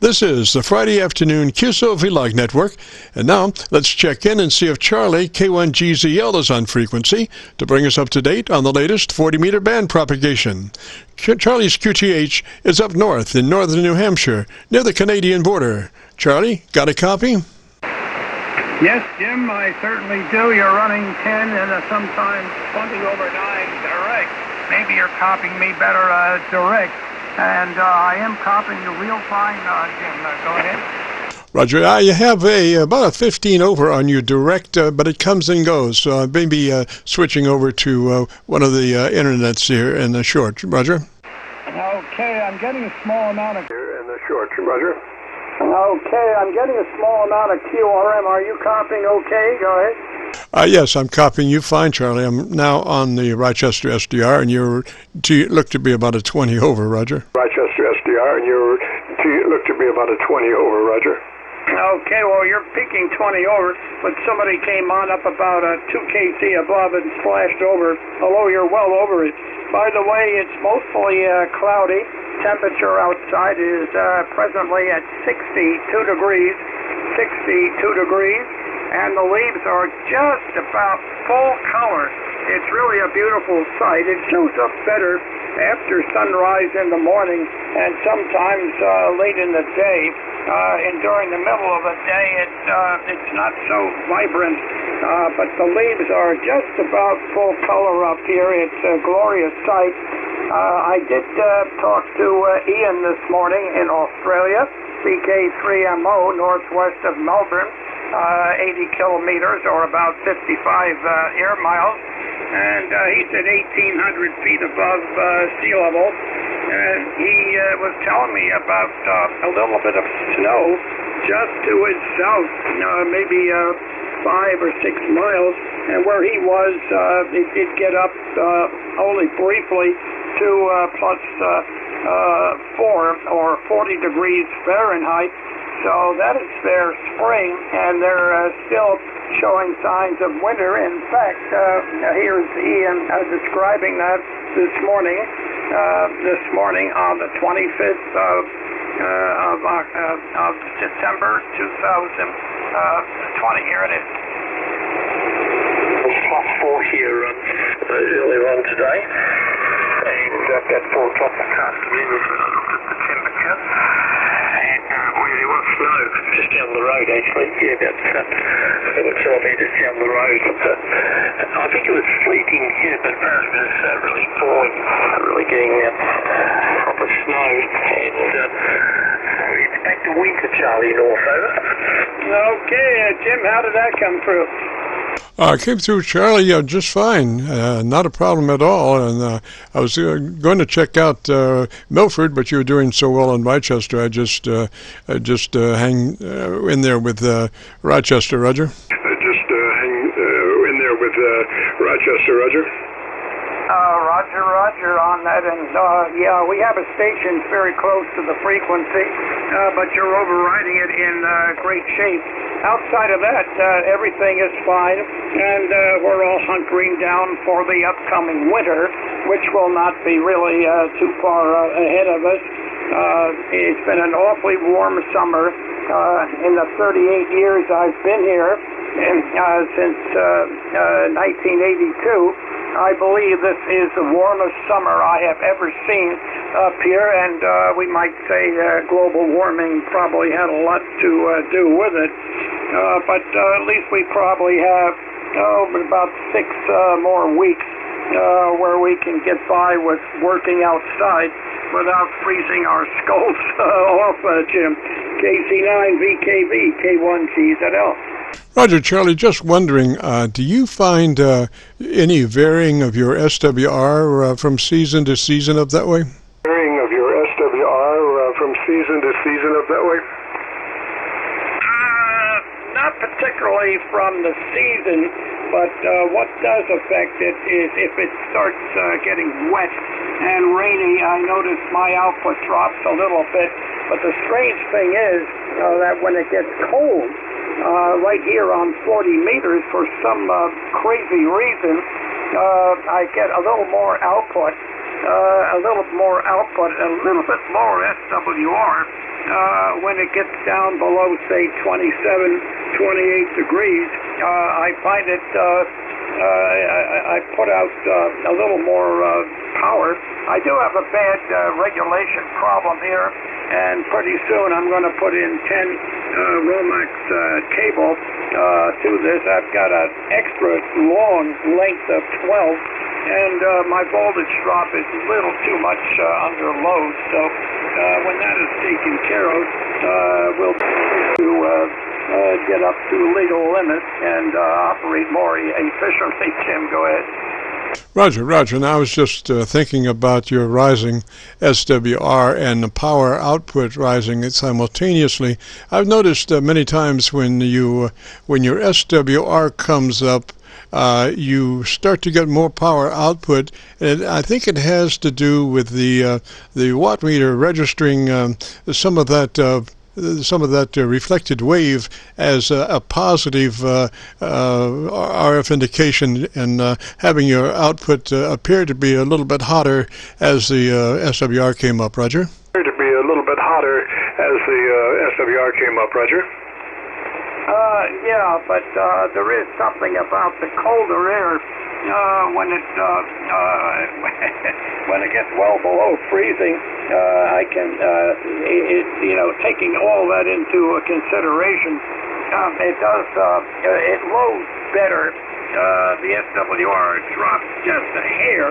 This is the Friday afternoon Qso-Vlog network, and now let's check in and see if CHARLEY-K1GZL is on frequency to bring us up to date on the latest 40-meter band propagation. Charlie's QTH is up north in northern New Hampshire, near the Canadian border. Charlie, got a copy? Yes, Jim, I certainly do. You're running 10 and sometimes 20 over 9 direct. Maybe you're copying me better direct. And I am copying you real fine, Jim. Go ahead. Roger. You have about a 15 over on your direct, but it comes and goes. So maybe switching over to one of the internets here in the short. Roger. Okay, I'm getting a small amount of... Here in the short. Roger. Okay, I'm getting a small amount of QRM. Are you copying okay? Go ahead. Yes, I'm copying you fine, Charlie. I'm now on the Rochester SDR, and you look to be about a 20 over, Roger. Rochester SDR, and you look to be about a 20 over, Roger. Okay, well, you're peaking 20 over, but somebody came on up about 2 kc above and splashed over, although you're well over it. By the way, it's mostly cloudy. Temperature outside is presently at 62 degrees, and the leaves are just about full color. It's really a beautiful sight. It shows up better after sunrise in the morning and sometimes late in the day. And during the middle of the day, it's not so vibrant, but the leaves are just about full color up here. It's a glorious sight. I did talk to Ian this morning in Australia, Ian-Vk3Mo, northwest of Melbourne, 80 kilometers or about 55 air miles, and he said 1,800 feet above sea level. And he was telling me about a little bit of snow just to his south, maybe 5 or 6 miles, and where he was, it did get up only briefly to plus 4 or 40 degrees Fahrenheit. So that is their spring, and they're still showing signs of winter. In fact, here's Ian describing that this morning on the 25th of December 2020. Here it is. Plus 4 here earlier on today, and at 4 o'clock this afternoon, I looked at the temperature, and there was snow just down the road actually, about 12 metres down the road. I think it was sleeting here, but apparently it was really falling, really getting proper snow, and so it's back to winter, Charlie, north, over. Okay, Jim, how did that come through? Came through, Charlie, just fine. Not a problem at all. And I was going to check out Milford, but you were doing so well in Rochester. I just hang in there with Rochester, Roger. Hang in there with Rochester, Roger. Roger on that, and yeah, we have a station very close to the frequency, but you're overriding it in great shape. Outside of that, everything is fine, and we're all hunkering down for the upcoming winter, which will not be really too far ahead of us. It's been an awfully warm summer in the 38 years I've been here, and since 1982. I believe this is the warmest summer I have ever seen up here, and we might say global warming probably had a lot to do with it. But at least we probably have about 6 more weeks where we can get by with working outside without freezing our skulls off, Jim. KC9VKV, K1GZL. Roger, Charlie, just wondering, do you find any varying of your SWR from season to season up that way? Varying of your SWR from season to season up that way? Not particularly from the season, but what does affect it is if it starts getting wet and rainy, I notice my output drops a little bit. But the strange thing is that when it gets cold, right here on 40 meters, for some crazy reason, I get a little more output, a little bit more SWR, when it gets down below, say, 27, 28 degrees, I find it, I put out a little more power. I do have a bad regulation problem here, and pretty soon I'm going to put in 10 Romax cable to this. I've got an extra long length of 12, and my voltage drop is a little too much under load. So when that is taken care of, we'll get up to legal limits and operate more efficiently. Jim, go ahead. Roger. Now I was just thinking about your rising SWR and the power output rising simultaneously. I've noticed many times when your SWR comes up, you start to get more power output, and I think it has to do with the watt meter registering some of that reflected wave as a positive RF indication, and having your output appear to be a little bit hotter as the SWR came up, Roger? Yeah, but there is something about the colder air when it when it gets well below freezing. I can, taking all that into consideration, it does it loads better. The SWR drops just a hair,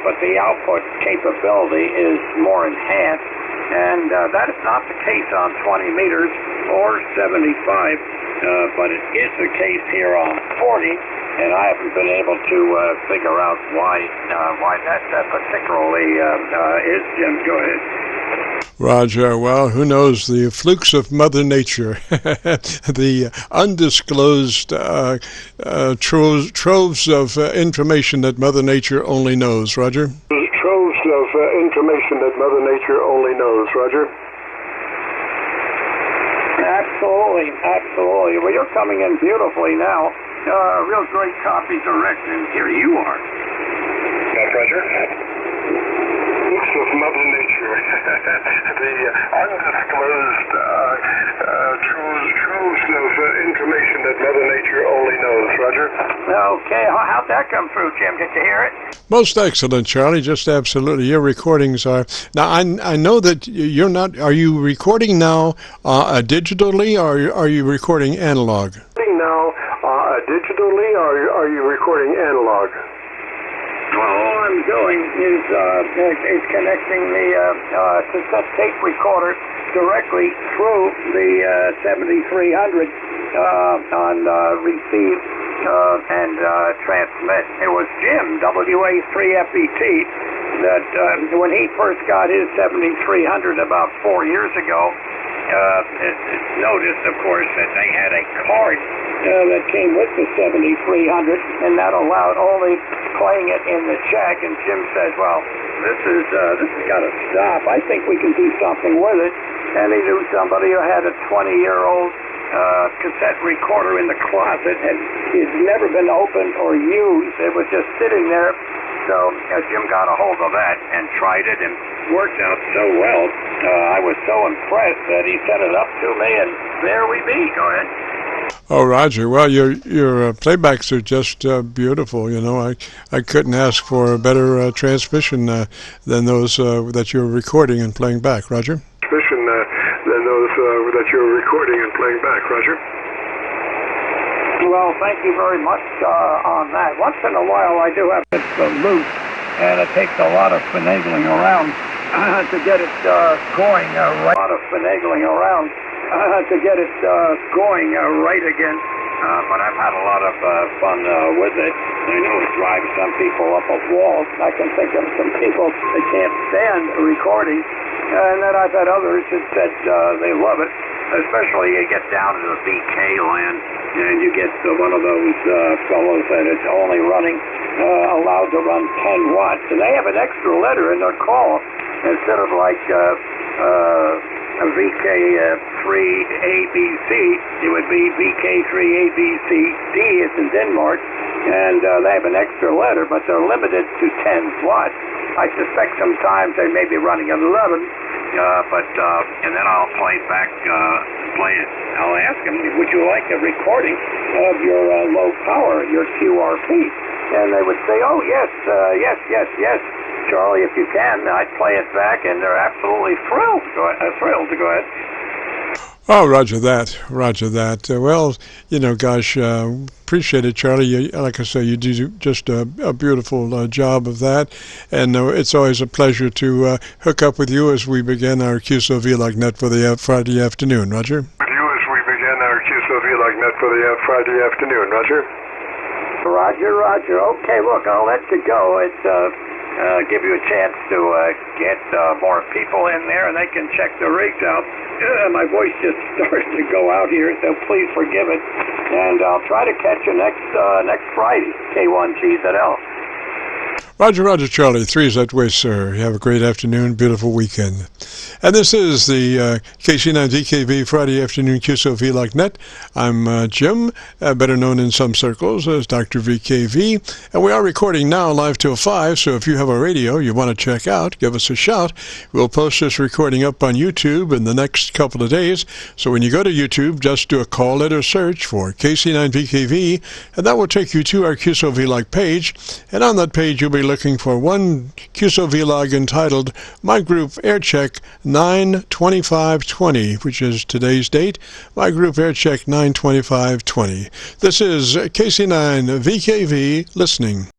but the output capability is more enhanced. And that is not the case on 20 meters or 75, but it is the case here on 40, and I haven't been able to figure out why that particularly is. Jim, go ahead. Roger, well, who knows, the flukes of Mother Nature, the undisclosed troves of information that Mother Nature only knows, Roger? Absolutely. Well, you're coming in beautifully now. Real great copy direction. Here you are. Roger. Looks of Mother Nature. The undisclosed troves of information that Mother Nature only knows, Roger. Okay, how'd that come through, Jim? Did you hear it? Most excellent, Charlie. Just absolutely. Your recordings are... Now, I know that you're not... Are you recording now digitally, or are you recording analog? Digitally, or are you recording analog? Well, all I'm doing is connecting the cassette tape recorder directly through the 7300 on receive and transmit. It was Jim, WHAS that when he first got his 7300 about 4 years ago, noticed, of course, that they had a card that came with the 7300, and that allowed only playing it in the jack. And Jim said, well, this has got to stop. I think we can do something with it. And he knew somebody who had a 20-year-old cassette recorder in the closet, and it's never been opened or used. It was just sitting there. So Jim got a hold of that and tried it, and worked out so well. I was so impressed that he set it up to me, and there we be. Go ahead. Oh, Roger. Well, your playbacks are just beautiful. You know, I couldn't ask for a better transmission than those that you're recording and playing back, Roger. Well, thank you very much on that. Once in a while, I do have it loose, and it takes a lot of finagling around to get it going right. Right again. But I've had a lot of fun with it. I know it drives some people up a wall. I can think of some people that can't stand recording, and then I've had others that said they love it. Especially you get down to the VK land, and you get one of those fellows that it's only running, allowed to run 10 watts. And they have an extra letter in their call. Instead of like VK3ABC, it would be VK3ABCD, it's in Denmark. And they have an extra letter, but they're limited to 10 watts. I suspect sometimes they may be running 11, And then I'll play it back, I'll ask them, would you like a recording of your low power, your QRP? And they would say, oh, yes, Charlie, if you can. I'd play it back, and they're absolutely thrilled to go ahead. Oh, roger that. Well, gosh, appreciate it, Charlie. Like I say, you do just a beautiful job of that. And it's always a pleasure to hook up with you as we begin our Qso-Vlog net for the Friday afternoon. Roger? With you as we begin our Qso-Vlog net for the Friday afternoon. Roger? Roger. Okay, look, I'll let you go. It's give you a chance to get more people in there, and they can check the rigs out. My voice just started to go out here, so please forgive it. And I'll try to catch you next Friday, K1GZL. Roger, Charlie. 3's that way, sir. You have a great afternoon, beautiful weekend. And this is the KC9VKV Friday afternoon Qso-Vlog net. I'm Jim, better known in some circles as Dr. VKV. And we are recording now live till 5, so if you have a radio you want to check out, give us a shout. We'll post this recording up on YouTube in the next couple of days. So when you go to YouTube, just do a call it or search for KC9VKV, and that will take you to our Qso-Vlog page. And on that page you'll be looking for one Qso-Vlog entitled My Group Aircheck 9/25/20, which is today's date. My Group Aircheck 9/25/20. This is KC9VKV listening.